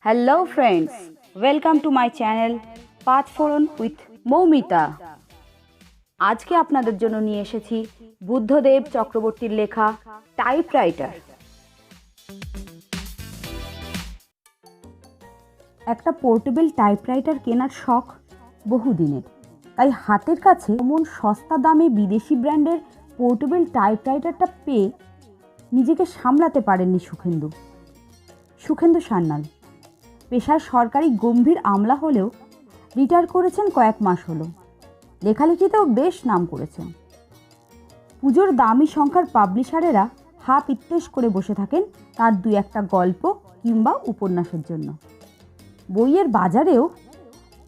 Hello friends, welcome to my channel panch phoron with Moumita. আজকে আপনাদের জন্য নিয়ে এসেছি বুদ্ধদেব চক্রবর্তীর লেখা টাইপরাইটার। একটা পোর্টেবল টাইপরাইটার কেনার শখ বহুদিনের, তাই হাতের কাছে এমন সস্তা দামে বিদেশি ব্র্যান্ডের পোর্টেবল টাইপরাইটারটা পেয়ে নিজেকে সামলাতে পারেননি সুখেন্দু সান্যাল। পেশায় সরকারি গম্ভীর আমলা হলেও রিটায়ার করেছেন কয়েক মাস হলো। লেখালেখিতেও বেশ নাম করেছেন। পুজোর দামি সংখ্যার পাবলিশারেরা হাত ইত্তেশ করে বসে থাকেন তার দুই একটা গল্প কিংবা উপন্যাসের জন্য। বইয়ের বাজারেও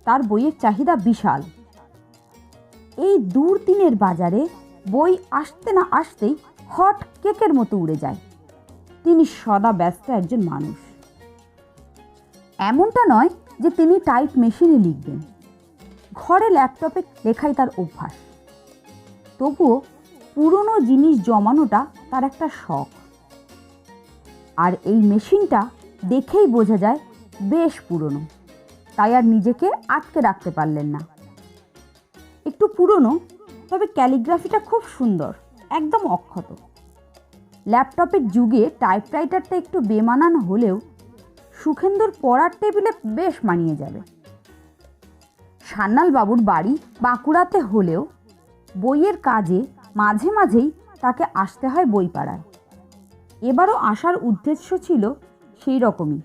তার বইয়ের চাহিদা বিশাল। এই দূরদিনের বাজারে বই আসতে না আসতেই হট কেকের মতো উড়ে যায়। তিনি সদা ব্যস্ত একজন মানুষ। এমনটা নয় যে তিনি টাইপ মেশিনে লিখবেন, ঘরে ল্যাপটপে লেখাই তার অভ্যাস। তবুও পুরনো জিনিস জমানোটা তার একটা শখ। আর এই মেশিনটা দেখেই বোঝা যায় বেশ পুরনো, তাই আর নিজেকে আটকে রাখতে পারলেন না। একটু পুরনো, তবে ক্যালিগ্রাফিটা খুব সুন্দর, একদম অক্ষত। ল্যাপটপের যুগে টাইপরাইটারটা একটু বেমানান হলেও সুখেন্দুর পড়ার টেবিলে বেশ মানিয়ে যাবে। সান্যাল বাবুর বাড়ি বাঁকুড়াতে হলেও বইয়ের কাজে মাঝে মাঝেই তাকে আসতে হয় বইপাড়ায়। এবারও আসার উদ্দেশ্য ছিল সেই রকমই।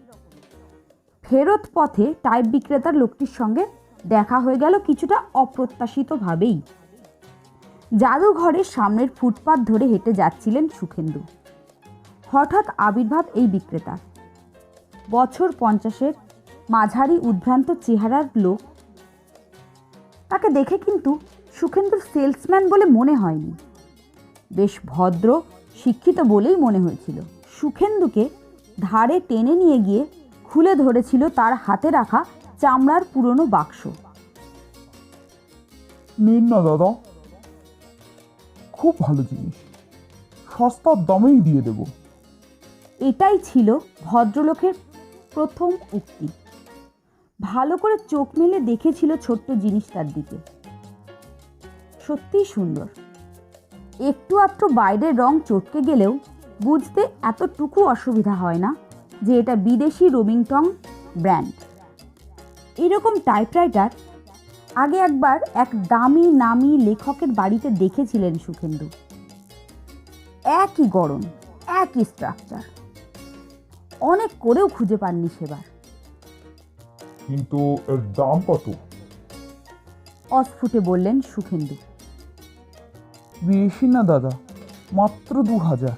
ফেরত পথে টাইপ বিক্রেতার লোকটির সঙ্গে দেখা হয়ে গেল কিছুটা অপ্রত্যাশিতভাবেই। জাদুঘরের সামনের ফুটপাত ধরে হেঁটে যাচ্ছিলেন সুখেন্দু। হঠাৎ আবির্ভাব এই বিক্রেতা। বছর 50-এর মাঝারি উদ্ভ্রান্ত চেহারার লোক। তাকে দেখে কিন্তু সুখেন্দুর সেলসম্যান বলে মনে হয়নি, বেশ ভদ্র শিক্ষিত বলেই মনে হয়েছিল। সুখেন্দুকে ধারে টেনে নিয়ে গিয়ে খুলে ধরেছিল তার হাতে রাখা চামড়ার পুরনো বাক্স। নিন না দাদা, খুব ভালো জিনিস, সস্তার দামেই দিয়ে দেব। এটাই ছিল ভদ্রলোকের প্রথম উক্তি। ভালো করে চোখ মেলে দেখেছিল ছোট্ট জিনিসটার দিকে। সত্যিই সুন্দর। একটু আধটু বাইরের রং চটকে গেলেও বুঝতে এতটুকু অসুবিধা হয় না যে এটা বিদেশি রোমিংটন ব্র্যান্ড। এরকম টাইপরাইটার আগে একবার এক দামি নামি লেখকের বাড়িতে দেখেছিলেন সুখেন্দু। একই গড়ন, একই স্ট্রাকচার। অনেক করেও খুঁজে পাননি সেবার। কিন্তু এর দাম কত? অস্ফুটে বললেন সুখেন্দু। বেশি না দাদা, মাত্র 2000।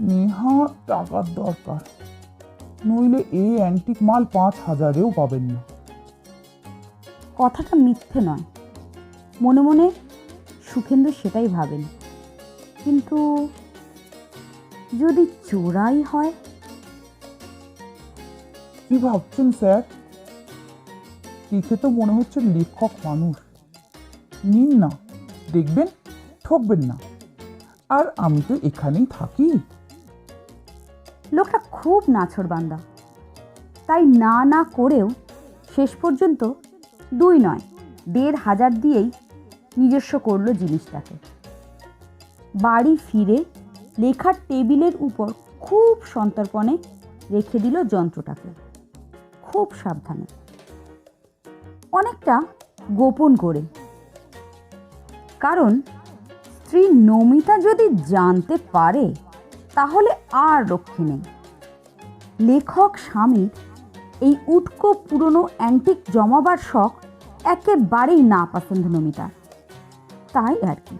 নেহাত টাকার দরকার, নইলে এই অ্যান্টিক মাল 5000-এও পাবেন না। কথাটা মিথ্যে নয়, মনে মনে সুখেন্দু সেটাই ভাবেন। কিন্তু যদি চোরাই হয়? কি ভাবছেন স্যার? দেখে তো মনে হচ্ছে লেখক মানুষ। নিন না, দেখবেন ঠকবেন না। আর আমি তো এখানেই থাকি। লোকটা খুব নাছোড়বান্দা, তাই না করেও শেষ পর্যন্ত 2 নয় 1500 দিয়েই নিজস্ব করলো জিনিসটাকে। বাড়ি ফিরে লেখার টেবিলের উপর খুব সন্তর্পণে রেখে দিল যন্ত্রটাকে, খুব সাবধানে, অনেকটা গোপন করে। কারণ স্ত্রী নমিতা যদি জানতে পারে তাহলে আর রক্ষে নেই। লেখক স্বামীর এই উটকো পুরনো অ্যান্টিক জমাবার শখ একেবারেই না পছন্দ নমিতার, তাই আর কি।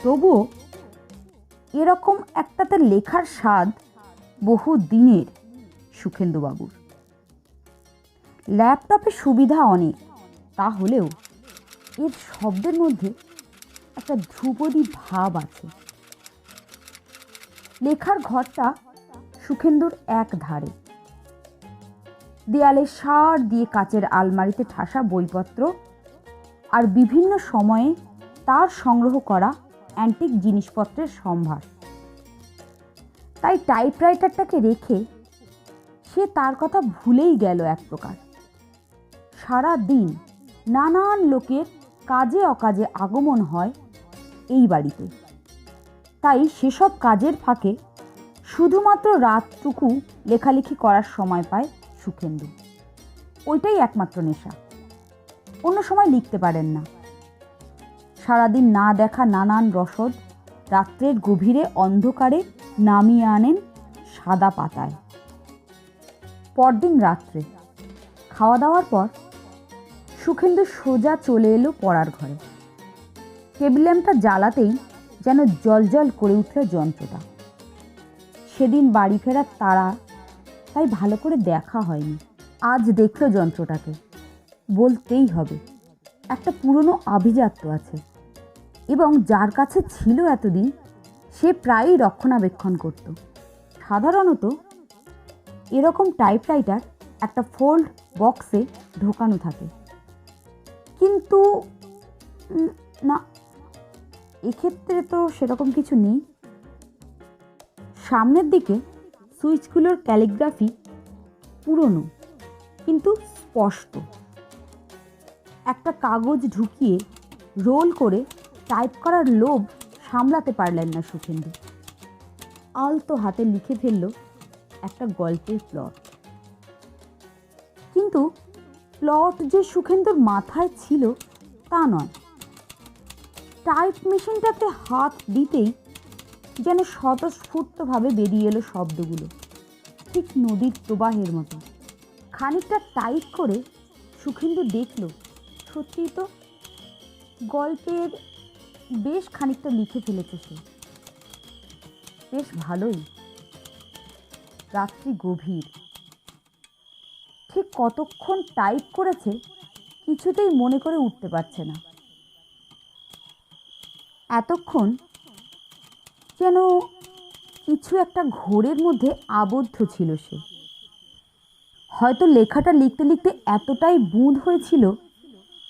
তবুও এরকম একটাতে লেখার স্বাদ বহু দিনের সুখেন্দুবাবুর। ল্যাপটপে সুবিধা অনেক, তাহলেও এর শব্দের মধ্যে একটা ধ্রুপদী ভাব আছে। লেখার ঘরটা সুখেন্দুর এক ধারে। দেয়ালে সার দিয়ে কাচের আলমারিতে ঠাসা বইপত্র আর বিভিন্ন সময়ে তার সংগ্রহ করা অ্যান্টিক জিনিসপত্রের সম্ভার। তাই টাইপরাইটারটাকে রেখে সে তার কথা ভুলেই গেল এক প্রকার। সারা দিন নানান লোকের কাজে অকাজে আগমন হয় এই বাড়িতে, তাই সেসব কাজের ফাঁকে শুধুমাত্র রাতটুকু লেখালেখি করার সময় পায় সুখেন্দু। ওইটাই একমাত্র নেশা, অন্য সময় লিখতে পারেন না। সারাদিন না দেখা নানান রসদ রাত্রের গভীরে অন্ধকারে নামিয়ে আনেন সাদা পাতায়। পরদিন রাত্রে খাওয়া দাওয়ার পর সুখেন্দু সোজা চলে এলো পড়ার ঘরে। টেবিল ল্যাম্পটা জ্বালাতেই যেন জলজল করে উঠল যন্ত্রটা। সেদিন বাড়ি ফেরার তাড়া, তাই ভালো করে দেখা হয়নি। আজ দেখল যন্ত্রটাকে, বলতেই হবে একটা পুরনো আভিজাত্য আছে, এবং যার কাছে ছিল এতদিন সে প্রায়ই রক্ষণাবেক্ষণ করত। সাধারণত এরকম টাইপরাইটার একটা ফোল্ড বক্সে ঢোকানো থাকে, কিন্তু না, এক্ষেত্রে তো সেরকম কিছু নেই। সামনের দিকে সুইচগুলোর ক্যালিগ্রাফি পুরনো কিন্তু স্পষ্ট। একটা কাগজ ঢুকিয়ে রোল করে টাইপ করার লোভ সামলাতে পারলেন না সুখেন্দু। আলতো হাতে লিখে ফেলল একটা গল্পের প্লট। কিন্তু প্লট যে সুখেন্দুর মাথায় ছিল তা নয়। টাইপ মেশিনটাতে হাত দিতেই যেন স্বতঃস্ফূর্তভাবে বেরিয়ে এলো শব্দগুলো, ঠিক নদীর প্রবাহের মতো। খানিকটা টাইপ করে সুখেন্দু দেখল, সত্যিই তো গল্পের বেশ খানিকটা লিখে ফেলেছে সে। বেশ ভালোই। রাত্রি গভীর। ঠিক কতক্ষণ টাইপ করেছে কিছুতেই মনে করে উঠতে পারছে না। এতক্ষণ যেন কিছু একটা ঘোরের মধ্যে আবদ্ধ ছিল সে। হয়তো লেখাটা লিখতে লিখতে এতটাই বুঁদ হয়েছিল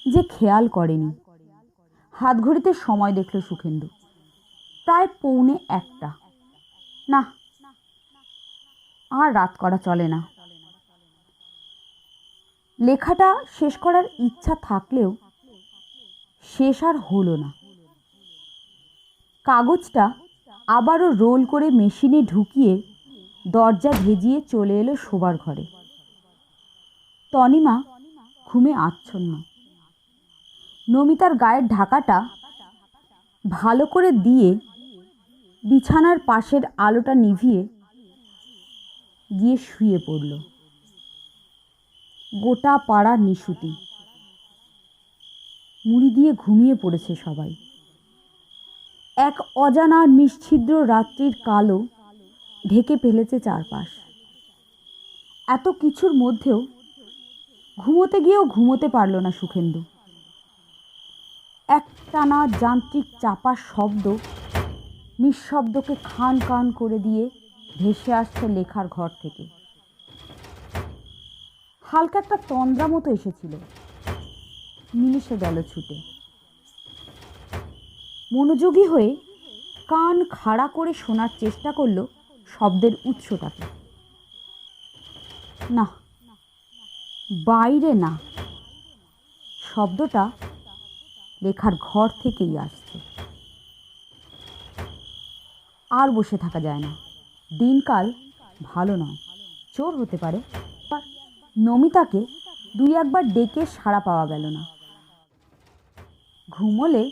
যে খেয়াল করেনি। হাত ঘড়িতে সময় দেখল সুখেন্দু, প্রায় 1:45। না, আর রাত করা চলে না। লেখাটা শেষ করার ইচ্ছা থাকলেও শেষ আর হলো না। কাগজটা আবারও রোল করে মেশিনে ঢুকিয়ে দরজা ভেজিয়ে চলে এলো শোবার ঘরে। তনিমা ঘুমে আচ্ছন্ন। নমিতার গায়ের ঢাকাটা ভালো করে দিয়ে বিছানার পাশের আলোটা নিভিয়ে গিয়ে শুয়ে পড়ল। গোটা পাড়া নিশুতি। মুড়ি দিয়ে ঘুমিয়ে পড়েছে সবাই। এক অজানা নিশ্ছিদ্র রাত্রির কালো ঢেকে ফেলেছে চারপাশ। এত কিছুর মধ্যেও ঘুমোতে গিয়েও ঘুমোতে পারল না সুখেন্দু। একটানা যান্ত্রিক চাপার শব্দ নিঃশব্দকে খান খান করে দিয়ে ভেসে আসছে লেখার ঘর থেকে। হালকা একটা তন্দ্রা মতো এসেছিল, মিলিশে গেল ছুটে। মনোযোগী হয়ে কান খাড়া করে শোনার চেষ্টা করলো শব্দের উৎসটাকে। না, বাইরে না, শব্দটা লেখার ঘর থেকেই আসছে। আর বসে থাকা যায় না। দিনকাল ভালো নয়, চোর হতে পারে। নমিতাকে 2-1বার ডেকে সাড়া পাওয়া গেল না। ঘুমোলে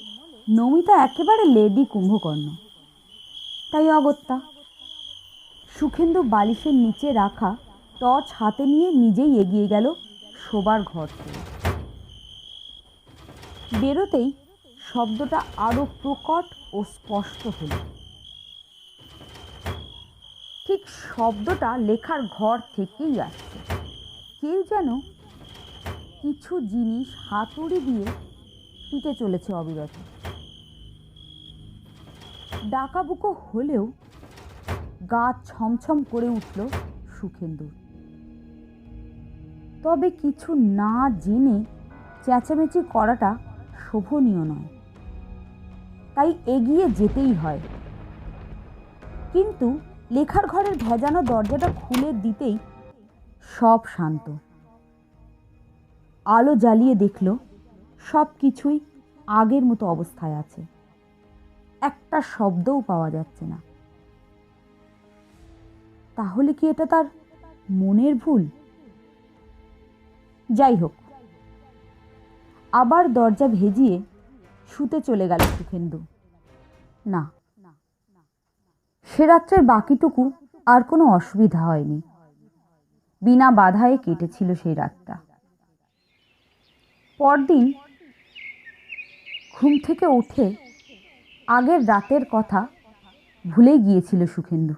নমিতা একেবারে লেডি কুম্ভকর্ণ, তাই অগত্যা। সুখেন্দু বালিশের নিচে রাখা টর্চ হাতে নিয়ে নিজেই এগিয়ে গেল শোবার ঘর থেকে। বেরোতেই শব্দটা আরো প্রকট ও স্পষ্ট হল। ঠিক শব্দটা লেখার ঘর থেকেই আসছে। কেউ যেন কিছু জিনিস হাতুড়ি দিয়ে পিটে চলেছে অবিরত। ডাকাবুকো হলেও গা ছমছম করে উঠল সুখেন্দুর। তবে কিছু না জেনে চেঁচামেচি করাটা শোভনীয় নয়, তাই এগিয়ে যেতেই হয়। কিন্তু লেখার ঘরের ভেজানো দরজাটা খুলে দিতেই সব শান্ত। আলো জ্বালিয়ে দেখল সব কিছুই আগের মতো অবস্থায় আছে, একটা শব্দও পাওয়া যাচ্ছে না। তাহলে কি এটা তার মনের ভুল? যাই হোক, আবার দরজা ভেজিয়ে শুতে চলে গেল সুখেন্দু। না, সে রাত্রের বাকিটুকু আর কোনো অসুবিধা হয়নি, বিনা বাধায় কেটেছিল সেই রাতটা। পরদিন ঘুম থেকে উঠে আগের রাতের কথা ভুলে গিয়েছিল সুখেন্দু,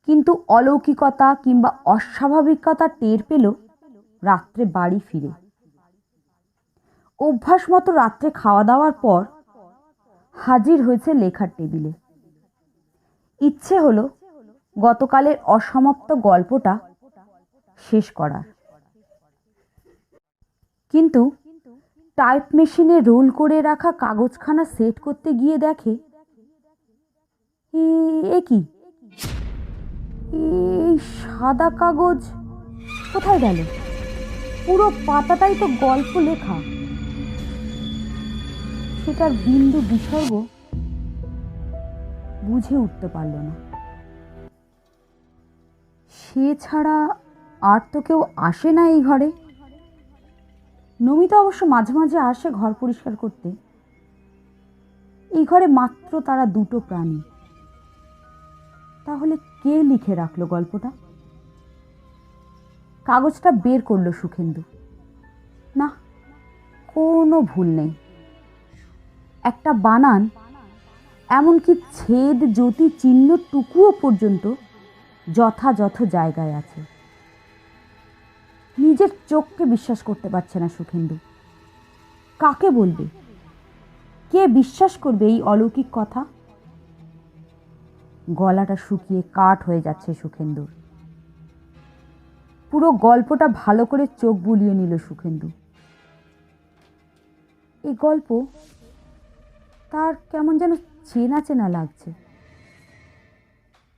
কিন্তু অলৌকিকতা কিংবা অস্বাভাবিকতা টের পেল রাত্রে বাড়ি ফিরে। অভ্যাস মতো রাত্রে খাওয়া দাওয়ার পর হাজির হয়েছে লেখার টেবিলে। ইচ্ছে হলো গতকালের অসমাপ্ত গল্পটা শেষ করার, কিন্তু টাইপ মেশিনে রোল করে রাখা কাগজখানা সেট করতে গিয়ে দেখে এ কি, এই সাদা কাগজ কোথায় গেল? পুরো পাতাটাই তো গল্প লেখা, সেটার বিন্দু বিসর্গ বুঝে উঠতে পারল না। সে ছাড়া আর তো কেউ আসে না এই ঘরে। নমিতা অবশ্য মাঝে মাঝে আসে ঘর পরিষ্কার করতে। এই ঘরে মাত্র তারা দুটো প্রাণী। তাহলে কে লিখে রাখলো গল্পটা? কাগজটা বের করলো সুখেন্দু। না, কোনো ভুল নেই। একটা বানান, এমনকি ছেদ জ্যোতি চিহ্নটুকুও পর্যন্ত যথাযথ জায়গায় আছে। নিজের চোখকে বিশ্বাস করতে পারছে না সুখেন্দু। কাকে বলবে? কে বিশ্বাস করবে এই অলৌকিক কথা? গলাটা শুকিয়ে কাঠ হয়ে যাচ্ছে সুখেন্দুর। পুরো গল্পটা ভালো করে চোখ বুলিয়ে নিল সুখেন্দু। এই গল্প তার কেমন যেন চেনা চেনা লাগছে।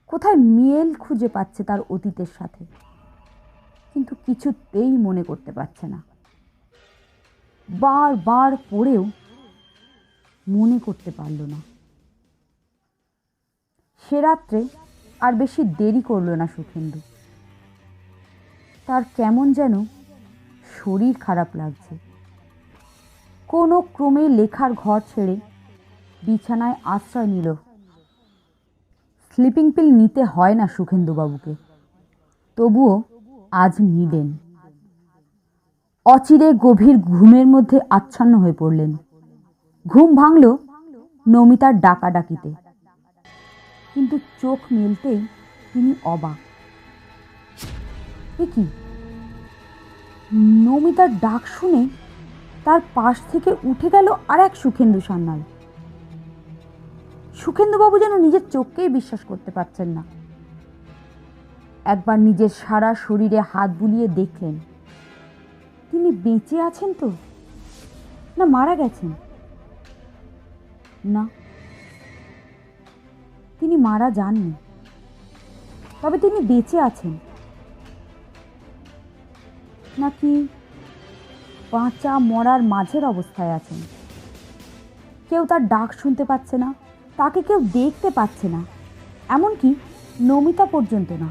কোথায় মিল খুঁজে পাচ্ছে তার অতীতের সাথে, কিন্তু কিছুতেই মনে করতে পারছে না। বারবার পড়েও মনে করতে পারল না। সে রাত্রে আর বেশি দেরি করল না সুখেন্দু। তার কেমন যেন শরীর খারাপ লাগছে। কোনো ক্রমে লেখার ঘর ছেড়ে বিছানায় আশ্রয় নিল। স্লিপিং পিল নিতে হয় না সুখেন্দুবাবুকে, তবুও আজ নিলেন। অচিরে গভীর ঘুমের মধ্যে আচ্ছন্ন হয়ে পড়লেন। ঘুম ভাঙল নমিতার ডাকাডাকিতে, কিন্তু চোখ মেলতেই তিনি অবাক। এ কি, নমিতার ডাক শুনে তার পাশ থেকে উঠে গেল আর এক সুখেন্দু সান্যাল। সুখেন্দুবাবু যেন নিজের চোখকেই বিশ্বাস করতে পারছেন না। একবার নিজের সারা শরীরে হাত বুলিয়ে দেখলেন তিনি বেঁচে আছেন তো, না মারা গেছেন। না, তিনি মারা যাননি, তবে তিনি বেঁচে আছেন। নাকি বাঁচা মরার মাঝের অবস্থায় আছেন। কেউ তার ডাক শুনতে পাচ্ছে না, তাকে কেউ দেখতে পাচ্ছে না, এমনকি নমিতা পর্যন্ত না।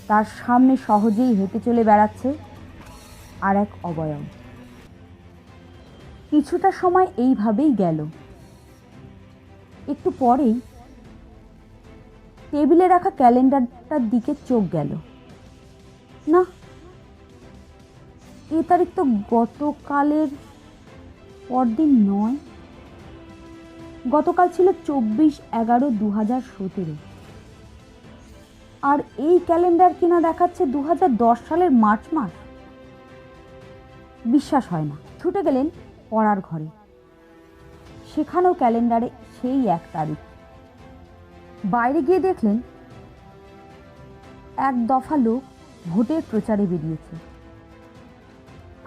তার সামনে সহজেই হেঁটে চলে বেড়াচ্ছে আর এক অবয়ব। কিছুটা সময় এইভাবেই গেল। একটু পরেই টেবিলে রাখা ক্যালেন্ডারটার দিকে চোখ গেল। না, এ তারিখ তো গতকালের পরদিন নয়। গতকাল ছিল 24/11/2017, আর এই ক্যালেন্ডার কিনা দেখাচ্ছে 2010 সালের মার্চ মাস। বিশ্বাস হয় না। ছুটে গেলেন পড়ার ঘরে। সেখানেও ক্যালেন্ডারে সেই 1 তারিখ। বাইরে গিয়ে দেখলেন এক দফা লোক ভোটের প্রচারে বেরিয়েছে।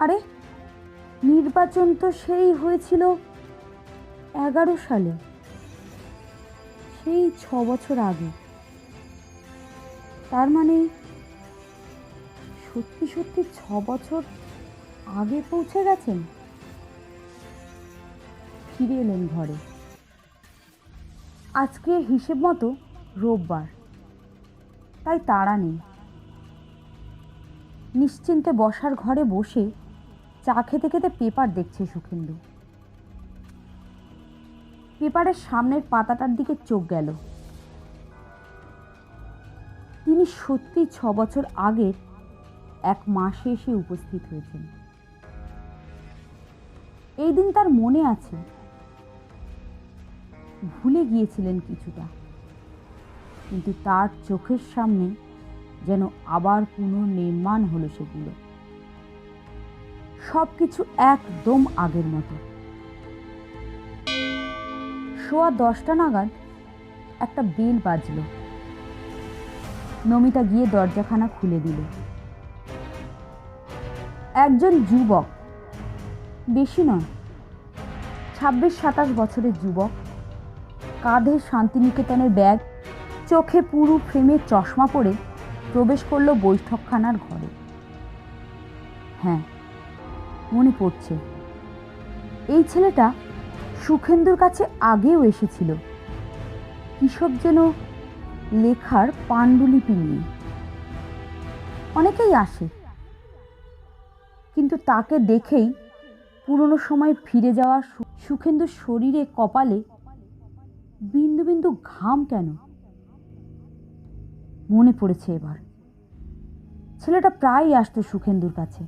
আরে, নির্বাচন তো সেই হয়েছিল 11 সালে। সেই 6 বছর আগে। তার মানে সত্যি সত্যি 6 বছর আগে পৌঁছে গেছেন। ফিরে এলেন ঘরে। আজকে হিসেব মতো রোববার, তাই তাড়া নেই। নিশ্চিন্তে বসার ঘরে বসে চা খেতে খেতে পেপার দেখছে সুখেন্দু। পেপারের সামনের পাতাটার দিকে চোখ গেল। তিনি সত্যি 6 বছর আগের এক মাসে এসে উপস্থিত হয়েছেন। এই দিন তার মনে আছে। ভুলে গিয়েছিলেন কিছুটা, কিন্তু তার চোখের সামনে যেন আবার পুনর্নির্মাণ হলো সেগুলো। সবকিছু একদম আগের মতো। 10:15 নাগাদ একটা বেল বাজলো। নমিতা গিয়ে দরজাখানা খুলে দিল। একজন যুবক, বেশি নয়, 26-27 বছরের যুবক, কাঁধে শান্তিনিকেতনের ব্যাগ, চোখে পুরু ফ্রেমের চশমা পরে প্রবেশ করলো বৈঠকখানার ঘরে। হ্যাঁ, মনে পড়ছে, এই ছেলেটা সুখেন্দুর কাছে আগেও এসেছিল কিসব যেন লেখার পাণ্ডুলিপি নিয়ে। অনেকেই আসে, কিন্তু তাকে দেখেই পুরনো সময় ফিরে যাওয়া সুখেন্দুর শরীরে কপালে বিন্দু বিন্দু ঘাম কেন? মনে পড়েছে এবার। ছেলেটা প্রায়ই আসতো সুখেন্দুর কাছে,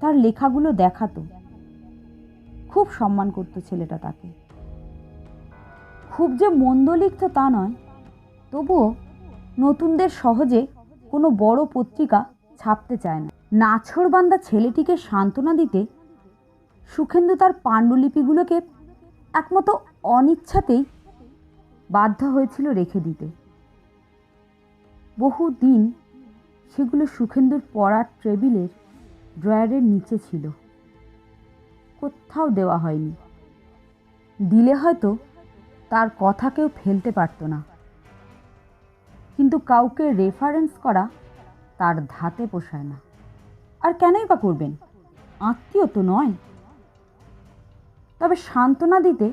তার লেখাগুলো দেখাতো। খুব সম্মান করত ছেলেটা তাকে। খুব যে মন্দ লিখত তা নয়, তবুও নতুনদের সহজে কোনো বড় পত্রিকা ছাপতে চায় না। নাছোড়বান্দা ছেলেটিকে সান্ত্বনা দিতে সুখেন্দু তার পাণ্ডুলিপিগুলোকে একমতো অনিচ্ছাতেই বাধ্য হয়েছিল রেখে দিতে। বহুদিন সেগুলো সুখেন্দুর পড়ার টেবিলের ড্রয়ারের নিচে ছিল, কোথাও দেওয়া হয়নি। দিলে হয়তো তার কথা কেউ ফেলতে পারত না, কিন্তু কাউকে রেফারেন্স করা তার ধাতে পোষায় না। আর কেনই বা করবেন, আত্মীয় তো নয়। তবে সান্ত্বনা দিতে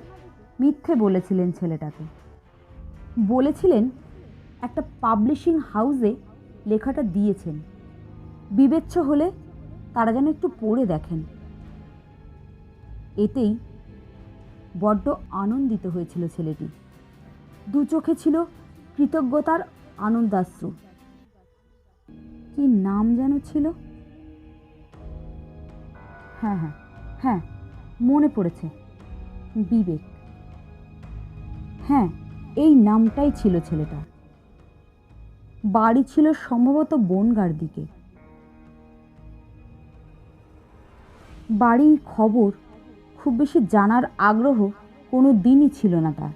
মিথ্যে বলেছিলেন ছেলেটাকে। বলেছিলেন একটা পাবলিশিং হাউসে লেখাটা দিয়েছেন, বিবেচ্য হলে তারা যেন একটু পড়ে দেখেন। এতেই বড্ড আনন্দিত হয়েছিল ছেলেটি। দু চোখে ছিল কৃতজ্ঞতার আনন্দাশ্রু। কি নাম যেন ছিল? হ্যাঁ হ্যাঁ হ্যাঁ, মনে পড়েছে, বিবেক। হ্যাঁ, এই নামটাই ছিল ছেলেটার। বাড়ি ছিল সম্ভবত বনগাঁর দিকে। বাড়ির খবর খুব বেশি জানার আগ্রহ কোনো দিনই ছিল না তার।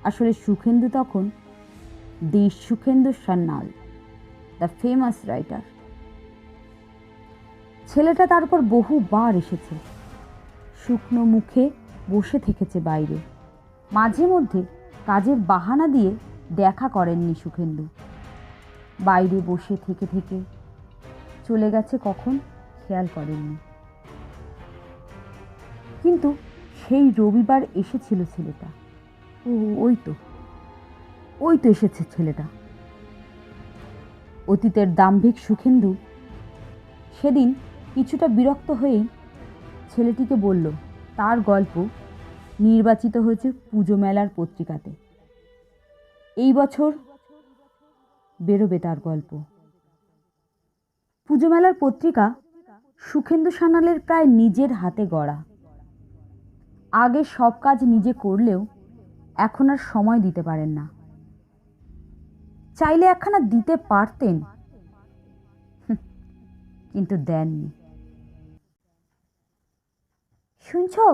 আসলে সুখেন্দু তখন the Sukhendu Sanyal, the famous writer. ছেলেটা তারপর বহুবার এসেছে, শুকনো মুখে বসে থেকেছে বাইরে। মাঝে মধ্যে কাজের বাহানা দিয়ে দেখা করেননি সুখেন্দু। বাইরে বসে থেকে থেকে চলে গেছে কখন খেয়াল করেননি। কিন্তু সেই রবিবার এসেছিল ছেলেটা। ওই তো এসেছে ছেলেটা। অতীতের দাম্ভিক সুখেন্দু সেদিন কিছুটা বিরক্ত হয়েই ছেলেটিকে বলল তার গল্প নির্বাচিত হয়েছে পুজো মেলার পত্রিকাতে। এই বছর বেরোবে তার গল্প। পুজো মেলার পত্রিকা সুখেন্দু সান্যালের প্রায় নিজের হাতে গড়া। আগে সব কাজ নিজে করলেও এখন আর সময় দিতে পারেন না। চাইলে একখানা দিতে পারতেন, কিন্তু দেননি। শুনছো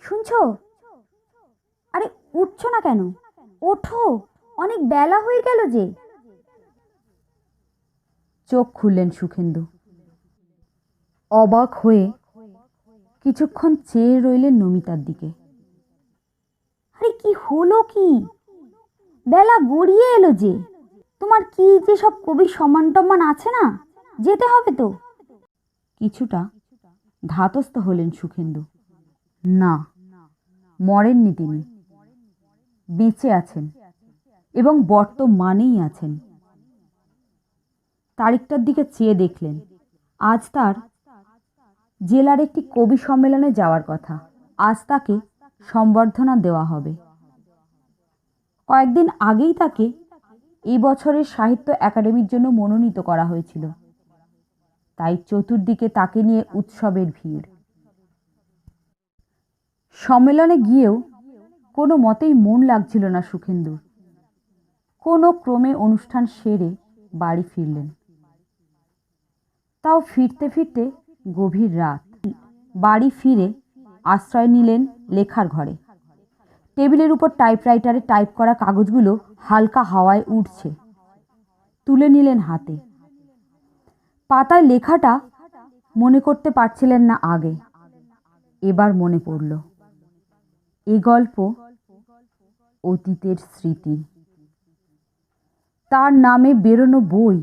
শুনছো? আরে উঠছো না কেন? ওঠো, অনেক বেলা হয়ে গেল যে। চোখ খুললেন সুখেন্দু। অবাক হয়ে কিছুক্ষণ চেয়ে রইলেন নমিতার দিকে। আরে কি হলো কি? বেলা গড়িয়ে এলো যে, তোমার কি যে সব কবির সম্মান টম্মান আছে না, যেতে হবে তো। কিছুটা ধাতস্থ হলেন সুখেন্দু। না, মরেননি তিনি, বেঁচে আছেন এবং বর্তমানেই আছেন। তারিখটার দিকে চেয়ে দেখলেন, আজ তার জেলার একটি কবি সম্মেলনে যাওয়ার কথা। আজ তাকে সম্বর্ধনা দেওয়া হবে। কয়েকদিন আগেই তাকে এই বছরের সাহিত্য একাডেমির জন্য মনোনীত করা হয়েছিল। তাই চতুর্দিকে তাকে নিয়ে উৎসবের ভিড়। সম্মেলনে গিয়েও কোনো মতেই মন লাগছিল না সুখেন্দুর। কোনো ক্রমে অনুষ্ঠান সেরে বাড়ি ফিরলেন। তাও ফিরতে ফিরতে গভীর রাত। বাড়ি ফিরে আশ্রয় নিলেন লেখার ঘরে। টেবিলের উপর টাইপরাইটারে টাইপ করা কাগজগুলো হালকা হাওয়ায় উঠছে। তুলে নিলেন হাতে। পাতায় লেখাটা মনে করতে পারছিলেন না আগে, এবার মনে পড়ল। এ গল্প অতীতের স্মৃতি। তার নামে বেরোনো বই,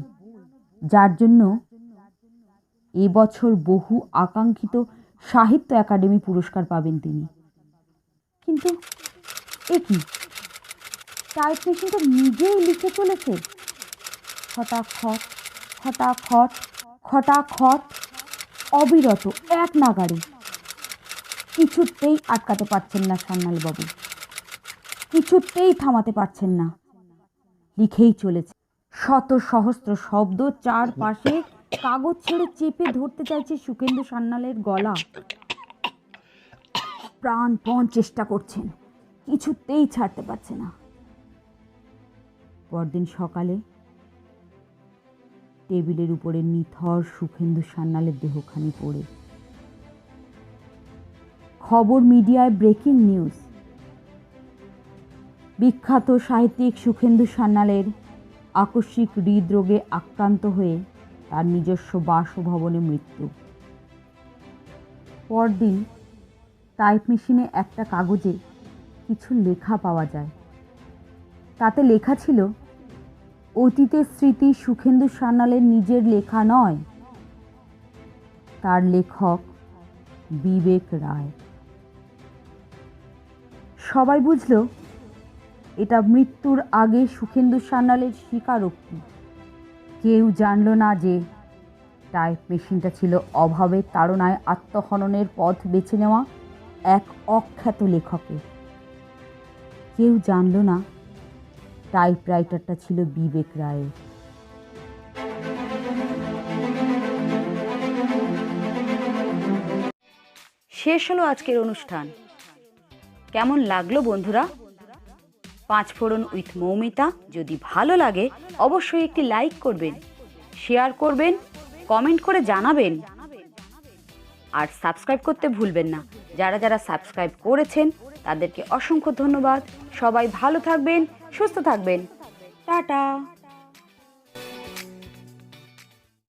যার জন্য এবছর বহু আকাঙ্ক্ষিত সাহিত্য একাডেমি পুরস্কার পাবেন তিনি। কিন্তু এ কি, টাইপ মেশিনটা নিজেই লিখে চলেছে। খটাখট খটাখট খটাখট, অবিরত এক নাগাড়ে। কিছুতেই আটকাতে পারছেন না সান্যালবাবু, কিছুতেই থামাতে পারছেন না। লিখেই চলেছে। শত সহস্র শব্দ চারপাশে কাগজ ছেড়ে চেপে ধরতে চাইছে সুখেন্দু সান্যালের গলা। প্রাণপণ চেষ্টা করছেন, কিছুতেই ছাড়তে পারছে না। পরদিন সকালে টেবিলের উপরে নিথর সুখেন্দু সান্যালের দেহখানি পড়ে। খবর মিডিয়ায় ব্রেকিং নিউজ। বিখ্যাত সাহিত্যিক সুখেন্দু সান্যালের আকস্মিক হৃদরোগে আক্রান্ত হয়ে তার নিজস্ব বাসভবনে মৃত্যু। পরদিন টাইপ মেশিনে একটা কাগজে কিছু লেখা পাওয়া যায়। তাতে লেখা ছিল, অতীতের স্মৃতি সুখেন্দু সান্যালের নিজের লেখা নয়, তার লেখক বিবেক রায়। সবাই বুঝল এটা মৃত্যুর আগে সুখেন্দু সান্যালের স্বীকারোক্তি। কেউ জানল না যে টাইপ মেশিনটা ছিল অভাবের তাড়নায় আত্মহননের পথ বেছে নেওয়া এক অখ্যাত লেখকের। কেউ জানল না টাইপরাইটারটা ছিল বিবেক রায়ের। শেষ হলো আজকের অনুষ্ঠান। কেমন লাগলো বন্ধুরা? পাঁচফোড়ন উইথ মৌমিতা যদি ভালো লাগে অবশ্যই একটি লাইক করবেন, শেয়ার করবেন, কমেন্ট করে জানাবেন, আর সাবস্ক্রাইব করতে ভুলবেন না। যারা যারা সাবস্ক্রাইব করেছেন তাদেরকে অসংখ্য ধন্যবাদ। সবাই ভালো থাকবেন, সুস্থ থাকবেন। টাটা।